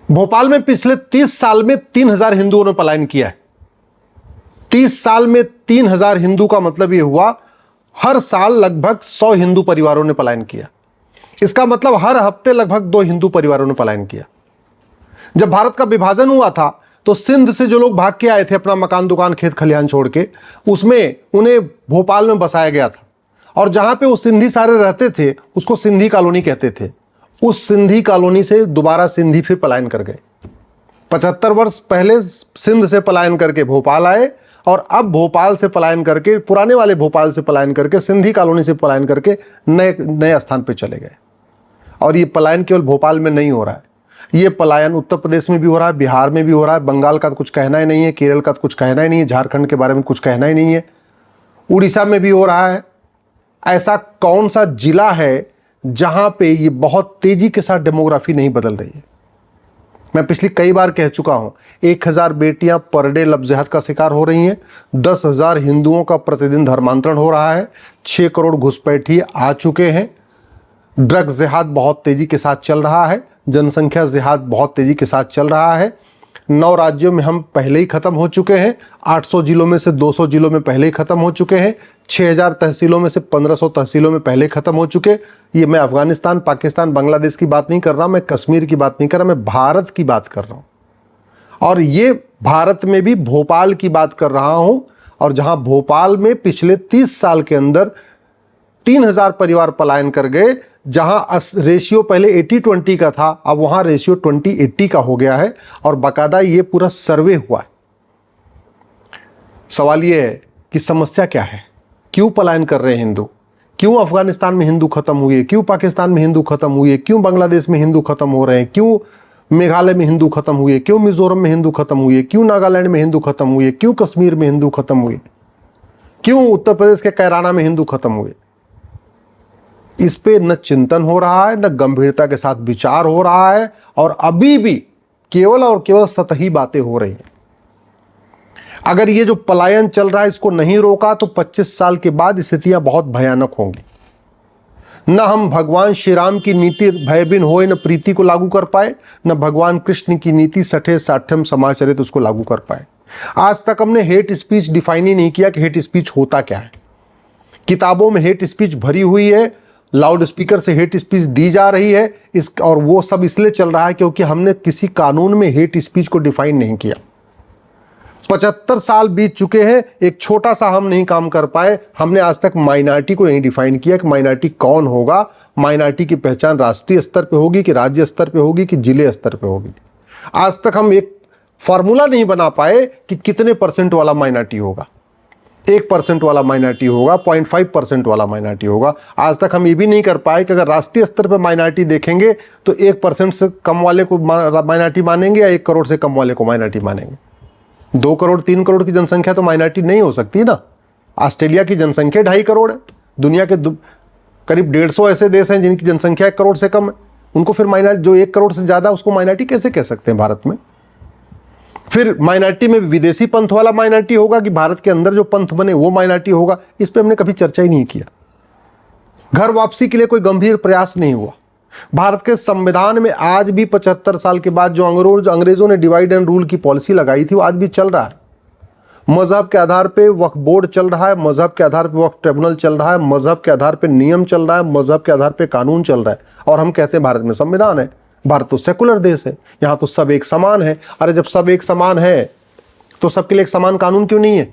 भोपाल में पिछले 30 साल में 3000 हिंदुओं ने पलायन किया है। 30 साल में 3000 हिंदू का मतलब यह हुआ हर साल लगभग 100 हिंदू परिवारों ने पलायन किया। इसका मतलब हर हफ्ते लगभग 2 हिंदू परिवारों ने पलायन किया। जब भारत का विभाजन हुआ था तो सिंध से जो लोग भाग के आए थे अपना मकान दुकान खेत खलिहान छोड़ के, उसमें उन्हें भोपाल में बसाया गया था। और जहां पे वो सिंधी सारे रहते थे उसको सिंधी कॉलोनी कहते थे। उस सिंधी कॉलोनी से दोबारा सिंधी फिर पलायन कर गए। 75 वर्ष पहले सिंध से पलायन करके भोपाल आए और अब भोपाल से पलायन करके, पुराने वाले भोपाल से पलायन करके, सिंधी कॉलोनी से पलायन करके नए स्थान पे चले गए। और ये पलायन केवल भोपाल में नहीं हो रहा है, ये पलायन उत्तर प्रदेश में भी हो रहा है, बिहार में भी हो रहा है, बंगाल का तो कुछ कहना ही नहीं है, केरल का तो कुछ कहना ही नहीं है, झारखंड के बारे में कुछ कहना ही नहीं है, उड़ीसा में भी हो रहा है। ऐसा कौन सा जिला है जहां पे ये बहुत तेजी के साथ डेमोग्राफी नहीं बदल रही है? मैं पिछली कई बार कह चुका हूं, 1000 बेटियां पर डे लफ्ज़ का शिकार हो रही हैं, 10,000 हिंदुओं का प्रतिदिन धर्मांतरण हो रहा है, 6 करोड़ घुसपैठिए आ चुके हैं, ड्रग जिहाद बहुत तेजी के साथ चल रहा है, जनसंख्या जिहाद बहुत तेजी के साथ चल रहा है। 9 राज्यों में हम पहले ही खत्म हो चुके हैं, 800 जिलों में से 200 जिलों में पहले ही खत्म हो चुके हैं, 6000 तहसीलों में से 1500 तहसीलों में पहले ही खत्म हो चुके। ये मैं अफगानिस्तान, पाकिस्तान, बांग्लादेश की बात नहीं कर रहा, मैं कश्मीर की बात नहीं कर रहा, मैं भारत की बात कर रहा हूं। और ये भारत में भी भोपाल की बात कर रहा हूं। और जहां भोपाल में पिछले 30 साल के अंदर 3000 परिवार पलायन कर गए, जहां रेशियो पहले 80-20 का था, अब वहां रेशियो 20-80 का हो गया है। और बाकायदा ये पूरा सर्वे हुआ है। सवाल ये है कि समस्या क्या है? क्यों पलायन कर रहे हैं हिंदू? क्यों अफगानिस्तान में हिंदू खत्म हुए? क्यों पाकिस्तान में हिंदू खत्म हुए? क्यों बांग्लादेश में हिंदू खत्म हो रहे हैं? क्यों मेघालय में हिंदू खत्म हुए? क्यों मिजोरम में हिंदू खत्म हुए? क्यों नागालैंड में हिंदू खत्म हुए? क्यों कश्मीर में हिंदू खत्म हुए? क्यों उत्तर प्रदेश के कैराना में हिंदू खत्म हुए? इस पे न चिंतन हो रहा है, न गंभीरता के साथ विचार हो रहा है, और अभी भी केवल और केवल सतही बातें हो रही हैं। अगर ये जो पलायन चल रहा है इसको नहीं रोका तो 25 साल के बाद स्थितियां बहुत भयानक होंगी। न हम भगवान श्री राम की नीति भयबिन होए न प्रीति को लागू कर पाए, न भगवान कृष्ण की नीति सठे साठ्यम समाचरित उसको लागू कर पाए। आज तक हमने हेट स्पीच डिफाइन ही नहीं किया कि हेट स्पीच होता क्या है। किताबों में हेट स्पीच भरी हुई है, लाउड स्पीकर से हेट स्पीच दी जा रही है, और वो सब इसलिए चल रहा है क्योंकि हमने किसी कानून में हेट स्पीच को डिफाइन नहीं किया। 75 साल बीत चुके हैं, एक छोटा सा हम नहीं काम कर पाए। हमने आज तक माइनॉरिटी को नहीं डिफाइन किया कि माइनॉरिटी कौन होगा, माइनॉरिटी की पहचान राष्ट्रीय स्तर पे होगी कि राज्य स्तर पे होगी कि जिले स्तर पे होगी। आज तक हम एक फॉर्मूला नहीं बना पाए कि कितने % वाला माइनॉरिटी होगा। 1% वाला माइनॉरिटी होगा, 0.5% वाला माइनॉरिटी होगा। आज तक हम ये भी नहीं कर पाए कि अगर राष्ट्रीय स्तर पर माइनॉरिटी देखेंगे तो 1% से कम वाले को माइनॉरिटी मानेंगे या 1 करोड़ से कम वाले को माइनॉरिटी मानेंगे। 2 करोड़ 3 करोड़ की जनसंख्या तो माइनॉरिटी नहीं हो सकती ना। ऑस्ट्रेलिया की जनसंख्या 2.5 करोड़ है। दुनिया के करीब 150 ऐसे देश हैं जिनकी जनसंख्या 1 करोड़ से कम है। उनको फिर माइनॉरिटी, जो 1 करोड़ से ज्यादा, उसको माइनॉरिटी कैसे कह सकते हैं भारत में? फिर माइनॉरिटी में विदेशी पंथ वाला माइनॉरिटी होगा कि भारत के अंदर जो पंथ बने वो माइनॉरिटी होगा? इस पे हमने कभी चर्चा ही नहीं किया। घर वापसी के लिए कोई गंभीर प्रयास नहीं हुआ। भारत के संविधान में आज भी 75 साल के बाद जो अंग्रेजों ने डिवाइड एंड रूल की पॉलिसी लगाई थी वो आज भी चल रहा है। मजहब के आधार पे वक्फ बोर्ड चल रहा है, मजहब के आधार पे वक्फ ट्रिब्यूनल चल रहा है, मजहब के आधार पे नियम चल रहा है, मजहब के आधार पे कानून चल रहा है। और हम कहते हैं भारत में संविधान है। भारत तो सेकुलर देश है, यहां तो सब एक समान है। अरे जब सब एक समान है तो सबके लिए एक समान कानून क्यों नहीं है?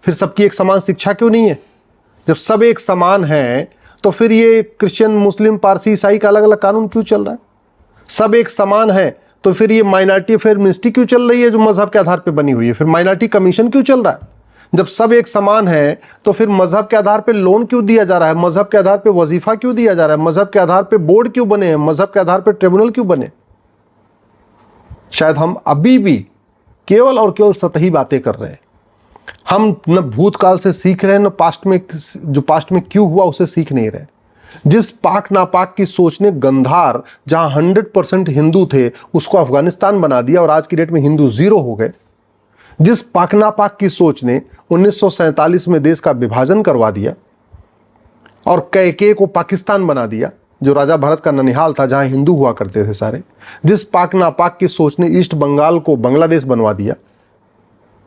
फिर सबकी एक समान शिक्षा क्यों नहीं है? जब सब एक समान है तो फिर ये क्रिश्चियन, मुस्लिम, पारसी, ईसाई का अलग अलग कानून क्यों चल रहा है? सब एक समान है तो फिर ये माइनॉरिटी अफेयर मिनिस्ट्री क्यों चल रही है जो मजहब के आधार पे बनी हुई है? फिर माइनॉरिटी कमीशन क्यों चल रहा है? जब सब एक समान है तो फिर मजहब के आधार पे लोन क्यों दिया जा रहा है? मजहब के आधार पे वजीफा क्यों दिया जा रहा है? मजहब के आधार पे बोर्ड क्यों बने हैं? मजहब के आधार पे ट्रिब्यूनल क्यों बने? शायद हम अभी भी केवल और केवल सतही बातें कर रहे हैं। हम न भूतकाल से सीख रहे हैं, न पास्ट में क्यों हुआ उसे सीख नहीं रहे। जिस पाक नापाक की सोच ने गंधार, जहां 100% हिंदू थे, उसको अफगानिस्तान बना दिया और आज की डेट में हिंदू 0 हो गए। जिस पाक नापाक की सोच ने 1947 में देश का विभाजन करवा दिया और कैके को पाकिस्तान बना दिया, जो राजा भरत का ननिहाल था, जहां हिंदू हुआ करते थे सारे, जिस पाक नापाक की सोच ने ईस्ट बंगाल को बांग्लादेश बनवा दिया,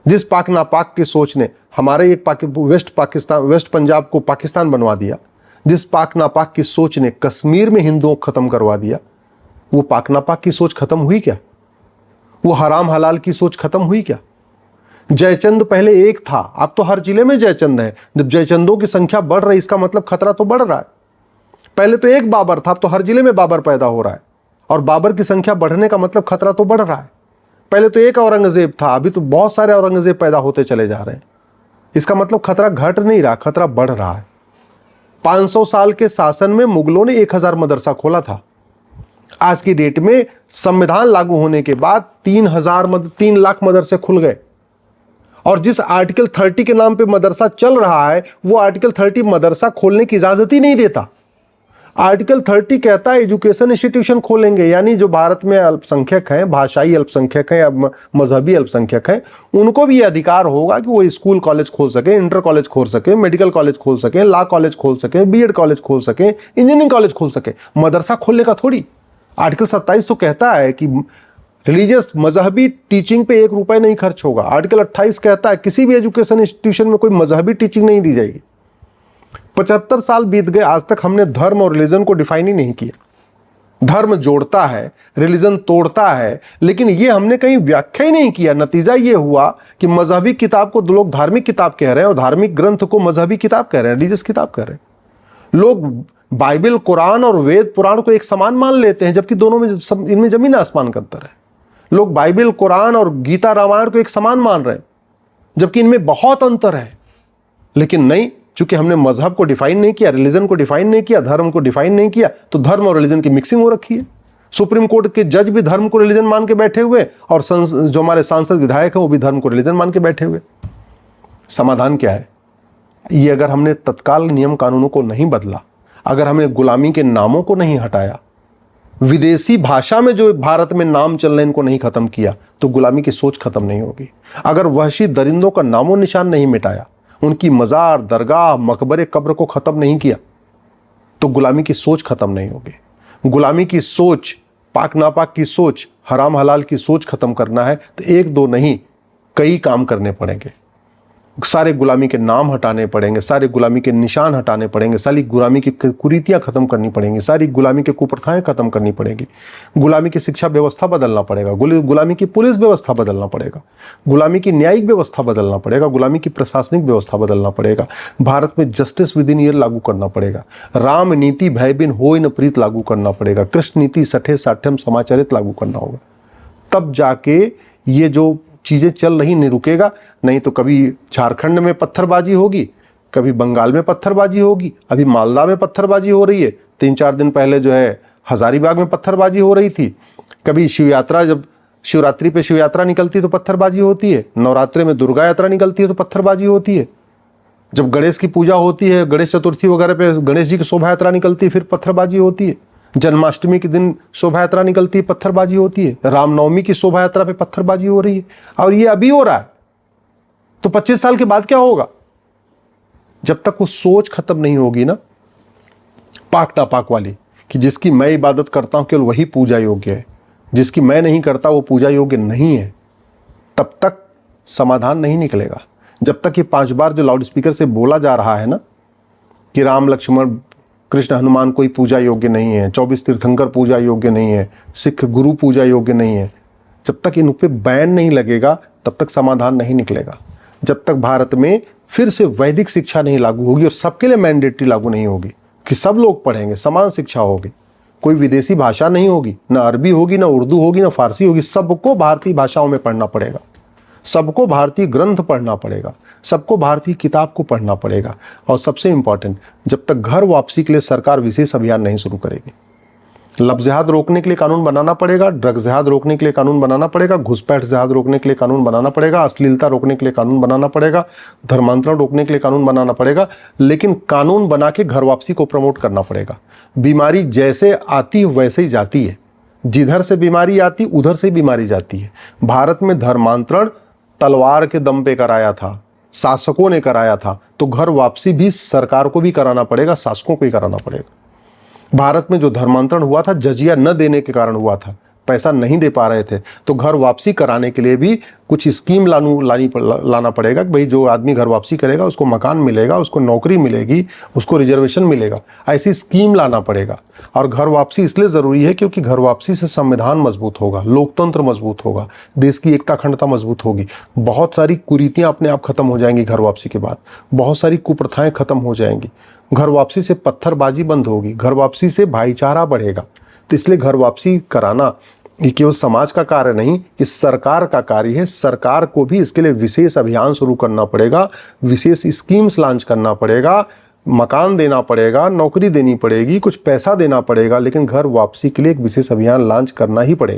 जिस पाक नापाक की सोच ने हमारे एक वेस्ट पंजाब को पाकिस्तान बनवा दिया, जिस पाक नापाक की सोच ने कश्मीर में हिंदुओं को खत्म करवा दिया, वो पाक नापाक की सोच खत्म हुई क्या? वो हराम हलाल की सोच खत्म हुई क्या? जयचंद पहले एक था, अब तो हर जिले में जयचंद है। जब जयचंदों की संख्या बढ़ रही, इसका मतलब खतरा तो बढ़ रहा है। पहले तो एक बाबर था, अब तो हर जिले में बाबर पैदा हो रहा है, और बाबर की संख्या बढ़ने का मतलब खतरा तो बढ़ रहा है। पहले तो एक औरंगजेब था, अभी तो बहुत सारे औरंगजेब पैदा होते चले जा रहे हैं। इसका मतलब खतरा घट नहीं रहा, खतरा बढ़ रहा है। 500 साल के शासन में मुगलों ने 1000 मदरसा खोला था। आज की डेट में संविधान लागू होने के बाद 3 लाख मदरसे खुल गए, और जिस आर्टिकल 30 के नाम पे मदरसा चल रहा है, वो आर्टिकल 30 मदरसा खोलने की इजाजत ही नहीं देता। आर्टिकल 30 कहता है एजुकेशन इंस्टीट्यूशन खोलेंगे, यानी जो भारत में अल्पसंख्यक हैं, भाषाई अल्पसंख्यक हैं या मजहबी अल्पसंख्यक हैं, उनको भी ये अधिकार होगा कि वो स्कूल कॉलेज खोल सके, इंटर कॉलेज खोल सके, मेडिकल कॉलेज खोल सके, लॉ कॉलेज खोल सके, बीएड कॉलेज खोल सके, इंजीनियरिंग कॉलेज खोल सके। मदरसा खोलने का थोड़ी। आर्टिकल 27 तो कहता है कि रिलीजियस मजहबी टीचिंग पे 1 रुपए नहीं खर्च होगा। आर्टिकल 28 कहता है किसी भी एजुकेशन इंस्टीट्यूशन में कोई मजहबी टीचिंग नहीं दी जाएगी। 75 साल बीत गए, आज तक हमने धर्म और रिलीजन को डिफाइन ही नहीं किया। धर्म जोड़ता है, रिलीजन तोड़ता है, लेकिन ये हमने कहीं व्याख्या ही नहीं किया। नतीजा ये हुआ कि मजहबी किताब को लोग धार्मिक किताब कह रहे हैं, और धार्मिक ग्रंथ को मजहबी किताब कह रहे हैं, रिलीजियस किताब कह रहे हैं। लोग बाइबल, कुरान और वेद पुराण को एक समान मान लेते हैं, जबकि दोनों में इनमें जमीन आसमान का अंतर है। लोग बाइबल, कुरान और गीता, रामायण को एक समान मान रहे हैं, जबकि इनमें बहुत अंतर है। लेकिन नहीं, चूंकि हमने मजहब को डिफाइन नहीं किया, रिलीजन को डिफाइन नहीं किया, धर्म को डिफाइन नहीं किया, तो धर्म और रिलीजन की मिक्सिंग हो रखी है। सुप्रीम कोर्ट के जज भी धर्म को रिलीजन मान के बैठे हुए, और जो हमारे सांसद विधायक हैं वो भी धर्म को रिलीजन मान के बैठे हुए। समाधान क्या है? ये अगर हमने तत्काल नियम कानूनों को नहीं बदला, अगर हमने गुलामी के नामों को नहीं हटाया, विदेशी भाषा में जो भारत में नाम चल रहे इनको नहीं खत्म किया, तो गुलामी की सोच खत्म नहीं होगी। अगर वहशी दरिंदों का नामो निशान नहीं मिटाया, उनकी मजार, दरगाह, मकबरे, कब्र को खत्म नहीं किया, तो गुलामी की सोच खत्म नहीं होगी। गुलामी की सोच, पाक नापाक की सोच, हराम हलाल की सोच खत्म करना है तो 1-2 नहीं, कई काम करने पड़ेंगे। सारे गुलामी के नाम हटाने पड़ेंगे, सारे गुलामी के निशान हटाने पड़ेंगे, सारी गुलामी की कुरीतियां खत्म करनी पड़ेंगी, सारी गुलामी की कुप्रथाएं खत्म करनी पड़ेगी। गुलामी की शिक्षा व्यवस्था बदलना पड़ेगा, गुलामी की पुलिस व्यवस्था बदलना पड़ेगा, गुलामी की न्यायिक व्यवस्था बदलना पड़ेगा, गुलामी की प्रशासनिक व्यवस्था बदलना पड़ेगा। भारत में जस्टिस विद इन ईयर लागू करना पड़ेगा। राम नीति भय बिन होय न प्रीत लागू करना पड़ेगा। कृष्ण नीति सठे साठ्यम समाचरित लागू करना होगा। तब जाके ये जो चीजें चल रही नहीं रुकेगा। नहीं तो कभी झारखंड में पत्थरबाजी होगी, कभी बंगाल में पत्थरबाजी होगी, अभी मालदा में पत्थरबाजी हो रही है। 3-4 दिन पहले जो है हजारीबाग में पत्थरबाजी हो रही थी। कभी शिव यात्रा, जब शिवरात्रि पे शिव यात्रा निकलती है तो पत्थरबाजी होती है। नवरात्रि में दुर्गा यात्रा निकलती है तो पत्थरबाजी होती है। जब गणेश की पूजा होती है, गणेश चतुर्थी वगैरह पे गणेश जी की शोभा यात्रा निकलती है, फिर पत्थरबाजी होती है। जन्माष्टमी के दिन शोभा यात्रा निकलती है, पत्थरबाजी होती है। रामनवमी की शोभा यात्रा पे पत्थरबाजी हो रही है, और ये अभी हो रहा है। तो 25 साल के बाद क्या होगा? जब तक वो सोच खत्म नहीं होगी ना, पाक नापाक वाली, कि जिसकी मैं इबादत करता हूं केवल वही पूजा योग्य है, जिसकी मैं नहीं करता वो पूजा योग्य नहीं है, तब तक समाधान नहीं निकलेगा। जब तक ये 5 बार जो लाउड स्पीकर से बोला जा रहा है ना कि राम, लक्ष्मण, कृष्ण, हनुमान कोई पूजा योग्य नहीं है, 24 तीर्थंकर पूजा योग्य नहीं है, सिख गुरु पूजा योग्य नहीं है, जब तक इन पे बैन नहीं लगेगा तब तक समाधान नहीं निकलेगा। जब तक भारत में फिर से वैदिक शिक्षा नहीं लागू होगी और सबके लिए मैंडेटरी लागू नहीं होगी कि सब लोग पढ़ेंगे, समान शिक्षा होगी, कोई विदेशी भाषा नहीं होगी, ना अरबी होगी, ना उर्दू होगी, ना फारसी होगी, सबको भारतीय भाषाओं में पढ़ना पड़ेगा, सबको भारतीय ग्रंथ पढ़ना पड़ेगा, सबको भारतीय किताब को पढ़ना पड़ेगा। और सबसे इंपॉर्टेंट, जब तक घर वापसी के लिए सरकार विशेष अभियान नहीं शुरू करेगी, लफ्ज़ जिहाद रोकने के लिए कानून बनाना पड़ेगा, ड्रग्स जिहाद रोकने के लिए कानून बनाना पड़ेगा, घुसपैठ जिहाद रोकने के लिए कानून बनाना पड़ेगा, अश्लीलता रोकने के लिए कानून बनाना पड़ेगा, धर्मांतरण रोकने के लिए कानून बनाना पड़ेगा, लेकिन कानून बना के घर वापसी को प्रमोट करना पड़ेगा। बीमारी जैसे आती है वैसे ही जाती है, जिधर से बीमारी आती उधर से बीमारी जाती है। भारत में धर्मांतरण तलवार के दम पे कराया था, शासकों ने कराया था, तो घर वापसी भी सरकार को भी कराना पड़ेगा, शासकों को ही कराना पड़ेगा। भारत में जो धर्मांतरण हुआ था जजिया न देने के कारण हुआ था, पैसा नहीं दे पा रहे थे, तो घर वापसी कराने के लिए भी कुछ स्कीम लाना पड़ेगा कि भाई जो आदमी घर वापसी करेगा उसको मकान मिलेगा, उसको नौकरी मिलेगी, उसको रिजर्वेशन मिलेगा, ऐसी स्कीम लाना पड़ेगा। और घर वापसी इसलिए ज़रूरी है क्योंकि घर वापसी से संविधान मजबूत होगा, लोकतंत्र मजबूत होगा, देश की एकता अखंडता मजबूत होगी, बहुत सारी कुरीतियाँ अपने आप खत्म हो जाएंगी घर वापसी के बाद, बहुत सारी कुप्रथाएं खत्म हो जाएंगी, घर वापसी से पत्थरबाजी बंद होगी, घर वापसी से भाईचारा बढ़ेगा। तो इसलिए घर वापसी कराना ये केवल समाज का कार्य नहीं, इस सरकार का कार्य है। सरकार को भी इसके लिए विशेष अभियान शुरू करना पड़ेगा, विशेष स्कीम्स लॉन्च करना पड़ेगा, मकान देना पड़ेगा, नौकरी देनी पड़ेगी, कुछ पैसा देना पड़ेगा, लेकिन घर वापसी के लिए एक विशेष अभियान लॉन्च करना ही पड़ेगा।